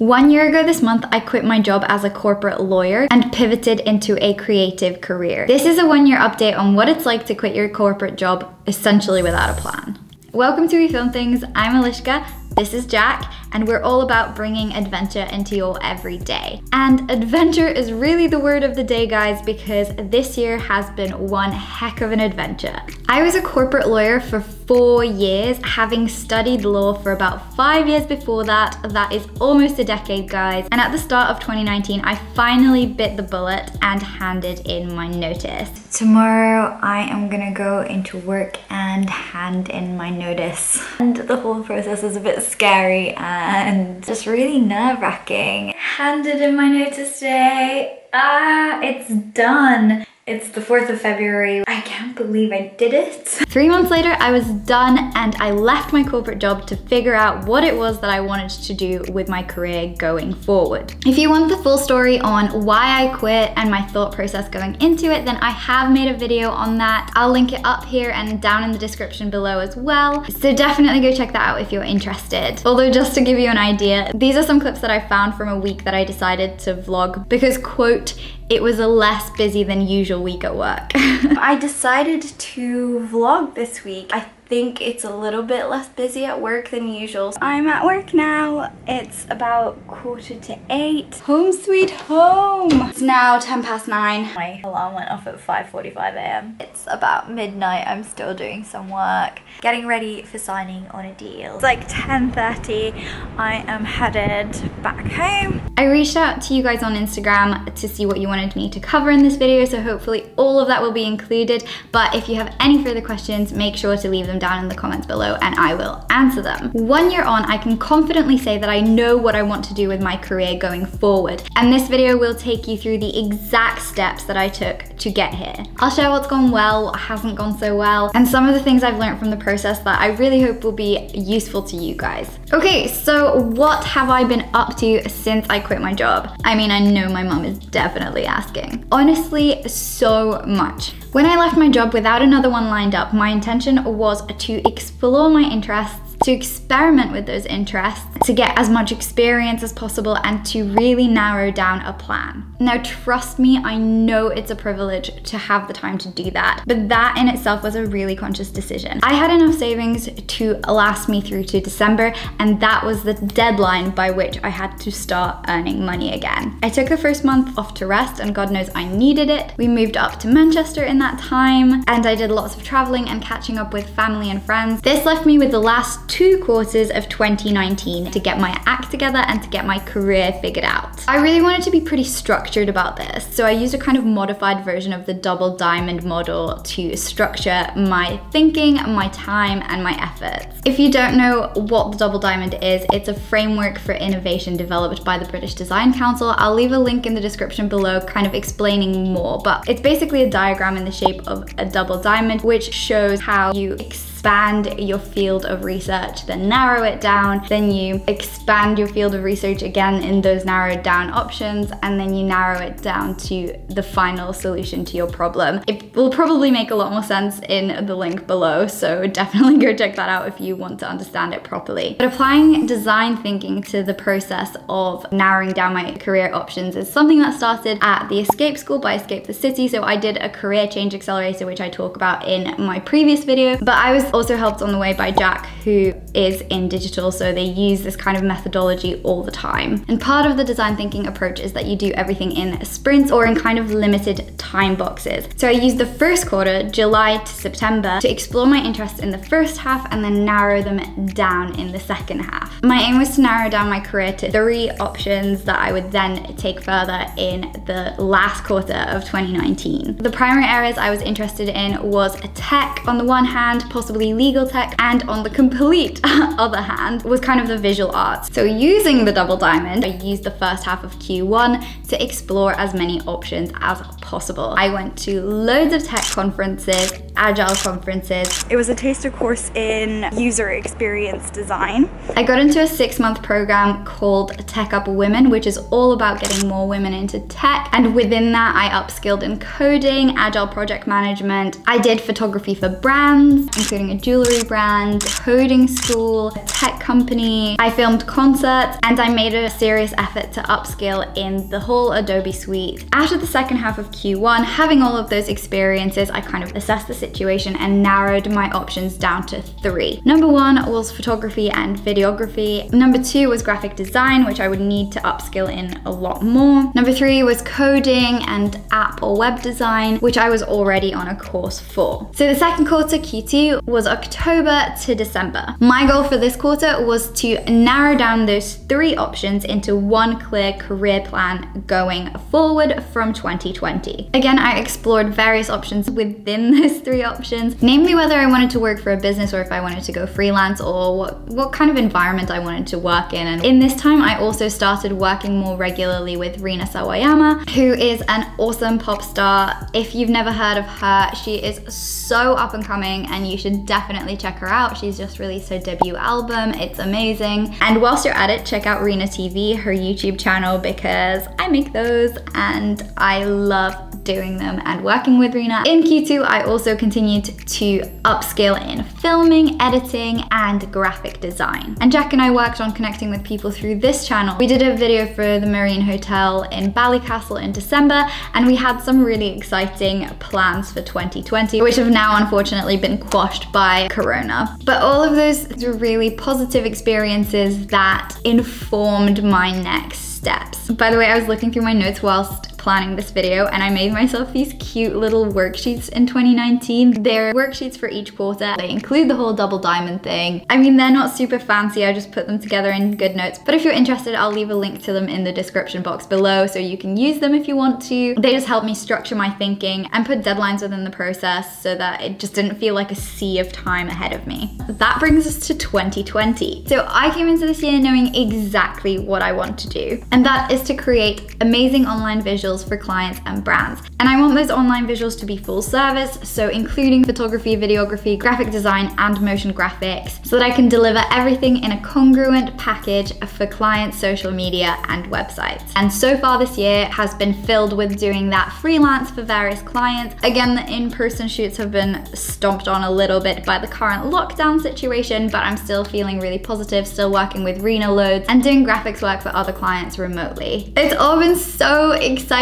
1 year ago this month, I quit my job as a corporate lawyer and pivoted into a creative career. This is a 1 year update on what it's like to quit your corporate job essentially without a plan. Welcome to We Film Things. I'm Eliska, this is Jack, and we're all about bringing adventure into your everyday. And adventure is really the word of the day, guys, because this year has been one heck of an adventure. I was a corporate lawyer for 4 years, having studied law for about 5 years before that. That is almost a decade, guys. And at the start of 2019, I finally bit the bullet and handed in my notice. Tomorrow, I am gonna go into work and hand in my notice. And the whole process is a bit scary and just really nerve-wracking. Handed in my notice today. It's done. It's the 4th of February. I can't believe I did it. 3 months later, I was done and I left my corporate job to figure out what it was that I wanted to do with my career going forward. If you want the full story on why I quit and my thought process going into it, then I have made a video on that. I'll link it up here and down in the description below as well. So definitely go check that out if you're interested. Although just to give you an idea, these are some clips that I found from a week that I decided to vlog because, quote, it was a less busy than usual week at work. I decided to vlog this week. I think it's a little bit less busy at work than usual. I'm at work now. It's about 7:45. Home sweet home. It's now 9:10. My alarm went off at 5:45 a.m. It's about midnight. I'm still doing some work, getting ready for signing on a deal. It's like 10:30. I am headed back home. I reached out to you guys on Instagram to see what you wanted me to cover in this video, so hopefully all of that will be included. But if you have any further questions, make sure to leave them down in the comments below and I will answer them. 1 year on, I can confidently say that I know what I want to do with my career going forward. And this video will take you through the exact steps that I took to get here. I'll share what's gone well, what hasn't gone so well, and some of the things I've learned from the process that I really hope will be useful to you guys. Okay, so what have I been up to since I quit my job? I mean, I know my mom is definitely asking. Honestly, so much. When I left my job without another one lined up, my intention was to explore my interests, to experiment with those interests, to get as much experience as possible, and to really narrow down a plan. Now, trust me, I know it's a privilege to have the time to do that, but that in itself was a really conscious decision. I had enough savings to last me through to December, and that was the deadline by which I had to start earning money again. I took the first month off to rest, and God knows I needed it. We moved up to Manchester in that time, and I did lots of traveling and catching up with family and friends. This left me with the last 2 quarters of 2019 to get my act together and to get my career figured out. I really wanted to be pretty structured about this, so I used a kind of modified version of the double diamond model to structure my thinking, my time, and my efforts. If you don't know what the double diamond is, it's a framework for innovation developed by the British Design Council. I'll leave a link in the description below kind of explaining more, but it's basically a diagram in the shape of a double diamond which shows how you expand your field of research, then narrow it down, then you expand your field of research again in those narrowed down options, and then you narrow it down to the final solution to your problem. It will probably make a lot more sense in the link below, so definitely go check that out if you want to understand it properly. But applying design thinking to the process of narrowing down my career options is something that started at the Escape School by Escape the City. So I did a career change accelerator, which I talk about in my previous video, but I was also helped on the way by Jack, who is in digital, so they use this kind of methodology all the time. And part of the design thinking approach is that you do everything in sprints or in kind of limited time boxes. So I used the first quarter, July to September, to explore my interests in the first half and then narrow them down in the second half. My aim was to narrow down my career to 3 options that I would then take further in the last quarter of 2019. The primary areas I was interested in was tech on the one hand, possibly legal tech, and on the complete other hand was kind of the visual arts. So using the double diamond, I used the first half of Q1 to explore as many options as possible. I went to loads of tech conferences, agile conferences. It was a taster course in user experience design. I got into a 6-month program called Tech Up Women, which is all about getting more women into tech. And within that, I upskilled in coding, agile project management. I did photography for brands, including a jewelry brand, coding school, a tech company. I filmed concerts, and I made a serious effort to upskill in the whole Adobe suite. After the second half of Q1, having all of those experiences, I kind of assessed the situation and narrowed my options down to 3. Number 1 was photography and videography. Number 2 was graphic design, which I would need to upskill in a lot more. Number 3 was coding and app or web design, which I was already on a course for. So the second quarter, Q2, was October to December. My goal for this quarter was to narrow down those 3 options into one clear career plan going forward from 2020. Again, I explored various options within those 3 options, namely whether I wanted to work for a business or if I wanted to go freelance, or what kind of environment I wanted to work in. And in this time, I also started working more regularly with Rina Sawayama, who is an awesome pop star. If you've never heard of her, she is so up and coming and you should definitely check her out. She's just released her debut album. It's amazing. And whilst you're at it, check out Rina TV, her YouTube channel, because I make those and I love doing them and working with Rina. In Q2, I also continued to upskill in filming, editing, and graphic design. And Jack and I worked on connecting with people through this channel. We did a video for the Marine Hotel in Ballycastle in December, and we had some really exciting plans for 2020, which have now unfortunately been quashed by Corona. But all of those were really positive experiences that informed my next steps. By the way, I was looking through my notes whilst planning this video, and I made myself these cute little worksheets in 2019. They're worksheets for each quarter. They include the whole double diamond thing. I mean, they're not super fancy, I just put them together in GoodNotes, but if you're interested, I'll leave a link to them in the description box below so you can use them if you want to. They just help me structure my thinking and put deadlines within the process so that it just didn't feel like a sea of time ahead of me. That brings us to 2020. So I came into this year knowing exactly what I want to do, and that is to create amazing online visuals for clients and brands. And I want those online visuals to be full service, so including photography, videography, graphic design, and motion graphics, so that I can deliver everything in a congruent package for clients, social media, and websites. And so far this year has been filled with doing that freelance for various clients. Again, the in-person shoots have been stomped on a little bit by the current lockdown situation, but I'm still feeling really positive, still working with Rina loads and doing graphics work for other clients remotely. It's all been so exciting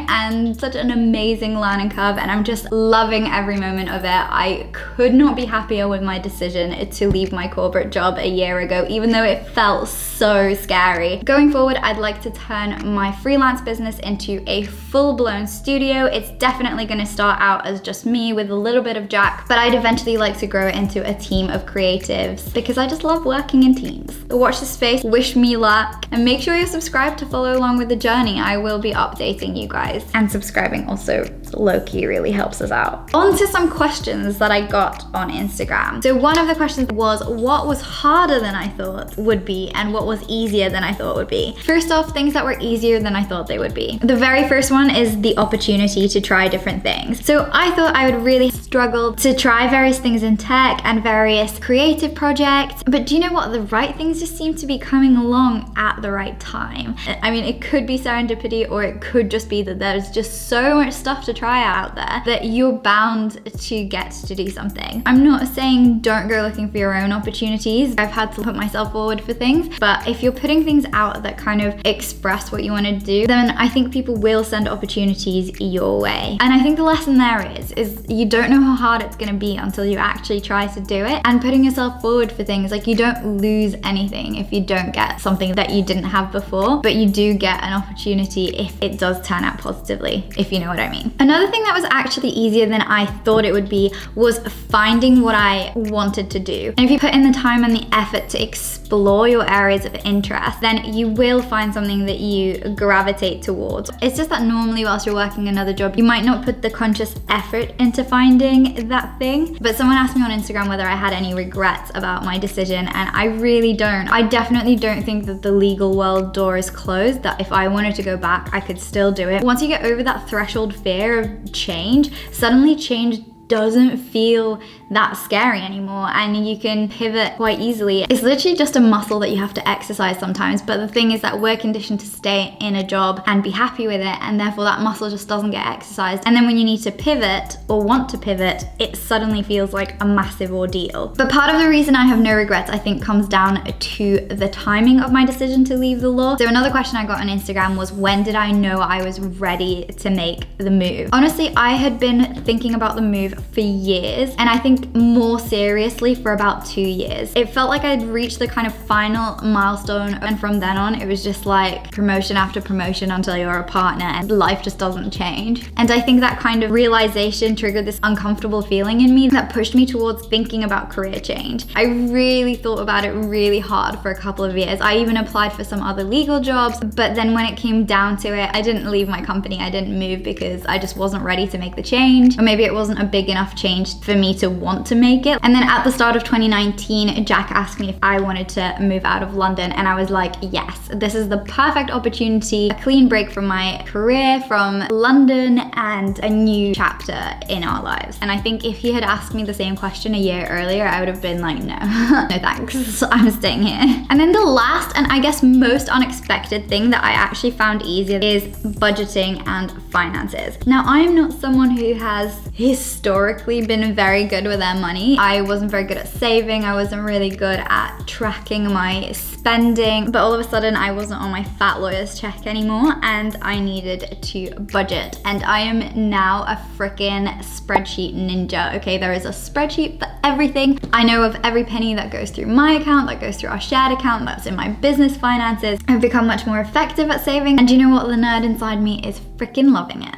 and such an amazing learning curve, and I'm just loving every moment of it. I could not be happier with my decision to leave my corporate job a year ago, even though it felt so scary. Going forward, I'd like to turn my freelance business into a full-blown studio. It's definitely going to start out as just me with a little bit of Jack, but I'd eventually like to grow it into a team of creatives because I just love working in teams. Watch this space, wish me luck, and make sure you're subscribed to follow along with the journey. I will be updating you guys, and subscribing also low-key really helps us out. On to some questions that I got on Instagram. So one of the questions was, what was harder than I thought would be and what was easier than I thought would be? First off, things that were easier than I thought they would be. The very first one is the opportunity to try different things. So I thought I would really struggle to try various things in tech and various creative projects, but do you know what? The right things just seem to be coming along at the right time. I mean, it could be serendipity, or it could just be that there's just so much stuff to try out there that you're bound to get to do something. I'm not saying don't go looking for your own opportunities. I've had to put myself forward for things, but if you're putting things out that kind of express what you want to do, then I think people will send opportunities your way. And I think the lesson there is you don't know how hard it's going to be until you actually try to do it. And putting yourself forward for things, like, you don't lose anything if you don't get something that you didn't have before, but you do get an opportunity if it does turn out positively, if you know what I mean. Another thing that was actually easier than I thought it would be was finding what I wanted to do. And if you put in the time and the effort to explore your areas of interest, then you will find something that you gravitate towards. It's just that normally whilst you're working another job, you might not put the conscious effort into finding that thing. But someone asked me on Instagram whether I had any regrets about my decision, and I really don't. I definitely don't think that the legal world door is closed, that if I wanted to go back, I could still do it. Once you get over that threshold fear of change, suddenly change doesn't feel that scary anymore, and you can pivot quite easily. It's literally just a muscle that you have to exercise sometimes, but the thing is that we're conditioned to stay in a job and be happy with it, and therefore that muscle just doesn't get exercised. And then when you need to pivot or want to pivot, it suddenly feels like a massive ordeal. But part of the reason I have no regrets, I think, comes down to the timing of my decision to leave the law. So another question I got on Instagram was, when did I know I was ready to make the move? Honestly, I had been thinking about the move for years, and I think more seriously for about 2 years. It felt like I'd reached the kind of final milestone, and from then on it was just like promotion after promotion until you're a partner and life just doesn't change. And I think that kind of realization triggered this uncomfortable feeling in me that pushed me towards thinking about career change. I really thought about it really hard for a couple of years. I even applied for some other legal jobs, but then when it came down to it, I didn't leave my company. I didn't move because I just wasn't ready to make the change, or maybe it wasn't a big enough change for me to want to make it. And then at the start of 2019, Jack asked me if I wanted to move out of London, and I was like, yes, this is the perfect opportunity, a clean break from my career, from London, and a new chapter in our lives. And I think if he had asked me the same question a year earlier, I would have been like, no, no thanks, I'm staying here. And then the last, and I guess most unexpected thing that I actually found easier is budgeting and finances. Now, I am not someone who has historically been very good with their money. I wasn't very good at saving. I wasn't really good at tracking my spending, but all of a sudden I wasn't on my fat lawyer's check anymore, and I needed to budget. And I am now a freaking spreadsheet ninja, okay? There is a spreadsheet for everything. I know of every penny that goes through my account, that goes through our shared account, that's in my business finances. I've become much more effective at saving, and you know what? The nerd inside me is freaking loving it.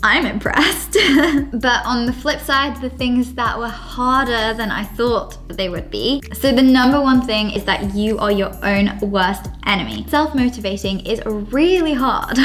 I'm impressed. But on the flip side, the things that were harder than I thought they would be. So the number one thing is that you are your own worst enemy. Self-motivating is really hard.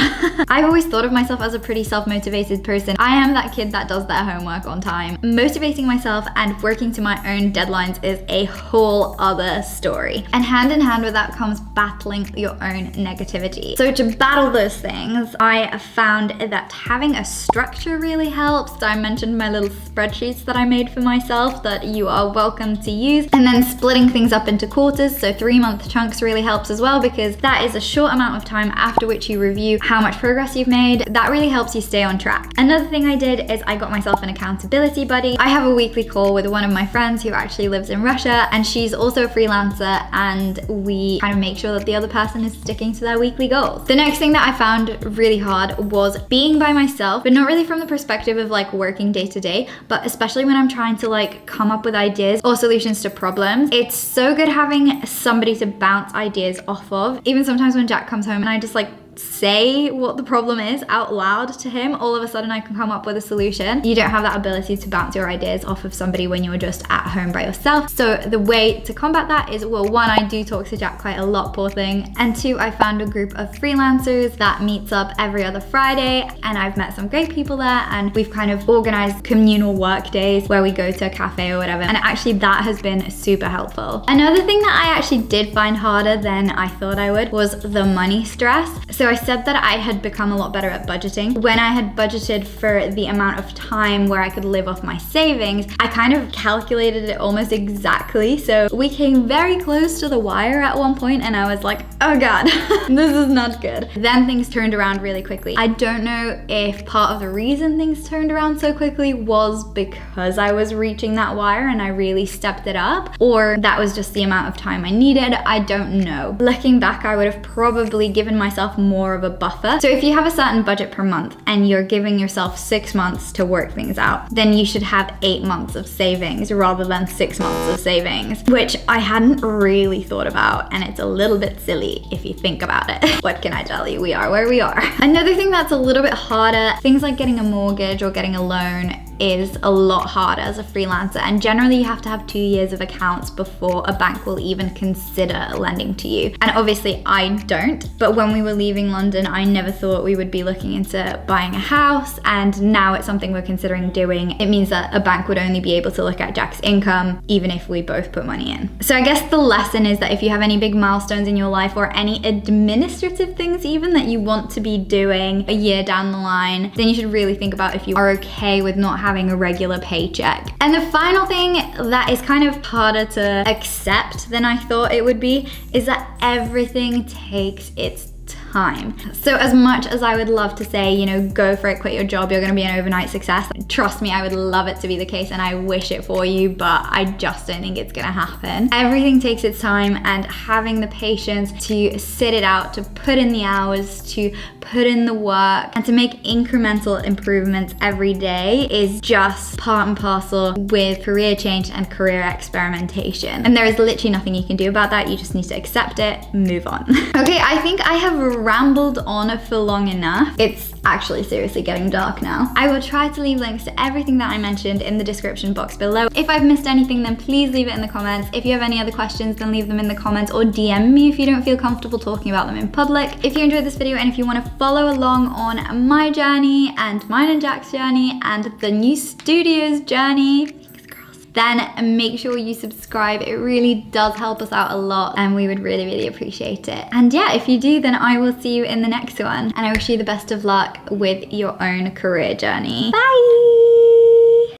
I've always thought of myself as a pretty self-motivated person. I am that kid that does their homework on time. Motivating myself and working to my own deadlines is a whole other story. And hand in hand with that comes battling your own negativity. So to battle those things, I found that having a structure really helps. So I mentioned my little spreadsheets that I made for myself that you are welcome to use. And then splitting things up into quarters, so 3-month chunks really helps as well, because that is a short amount of time after which you review how much progress you've made. That really helps you stay on track. Another thing I did is I got myself an accountability buddy. I have a weekly call with one of my friends who actually lives in Russia, and she's also a freelancer, and we kind of make sure that the other person is sticking to their weekly goals. The next thing that I found really hard was being by myself, but not really from the perspective of like working day to day, but especially when I'm trying to like come up with ideas or solutions to problems. It's so good having somebody to bounce ideas off of. Even sometimes when Jack comes home and I just like say what the problem is out loud to him, all of a sudden I can come up with a solution. You don't have that ability to bounce your ideas off of somebody when you're just at home by yourself. So the way to combat that is, well, one, I do talk to Jack quite a lot, poor thing. And two, I found a group of freelancers that meets up every other Friday, and I've met some great people there, and we've kind of organized communal work days where we go to a cafe or whatever. And actually that has been super helpful. Another thing that I actually did find harder than I thought I would was the money stress. So I said that I had become a lot better at budgeting. When I had budgeted for the amount of time where I could live off my savings, I kind of calculated it almost exactly. So we came very close to the wire at one point, and I was like, oh God, this is not good. Then things turned around really quickly. I don't know if part of the reason things turned around so quickly was because I was reaching that wire and I really stepped it up, or that was just the amount of time I needed. I don't know. Looking back, I would have probably given myself more of a buffer. So if you have a certain budget per month and you're giving yourself 6 months to work things out, then you should have 8 months of savings rather than 6 months of savings, which I hadn't really thought about, and it's a little bit silly if you think about it. What can I tell you? We are where we are. Another thing that's a little bit harder, things like getting a mortgage or getting a loan is a lot harder as a freelancer, and generally you have to have 2 years of accounts before a bank will even consider lending to you. And obviously I don't, but when we were leaving London, I never thought we would be looking into buying a house, and now it's something we're considering doing. It means that a bank would only be able to look at Jack's income even if we both put money in. So I guess the lesson is that if you have any big milestones in your life or any administrative things even that you want to be doing a year down the line, then you should really think about if you are okay with not having a regular paycheck. And the final thing that is kind of harder to accept than I thought it would be is that everything takes its time. So as much as I would love to say, you know, go for it, quit your job, you're gonna be an overnight success, trust me, I would love it to be the case and I wish it for you, but I just don't think it's gonna happen. Everything takes its time, and having the patience to sit it out, to put in the hours, to put in the work, and to make incremental improvements every day is just part and parcel with career change and career experimentation. And there is literally nothing you can do about that. You just need to accept it, move on. Okay, I think I have rambled on for long enough. It's actually seriously getting dark now. I will try to leave links to everything that I mentioned in the description box below. If I've missed anything, then please leave it in the comments. If you have any other questions, then leave them in the comments, or DM me if you don't feel comfortable talking about them in public. If you enjoyed this video and if you want to follow along on my journey and mine and Jack's journey and the new studio's journey, then make sure you subscribe. It really does help us out a lot and we would really, really appreciate it. And yeah, if you do, then I will see you in the next one. And I wish you the best of luck with your own career journey. Bye!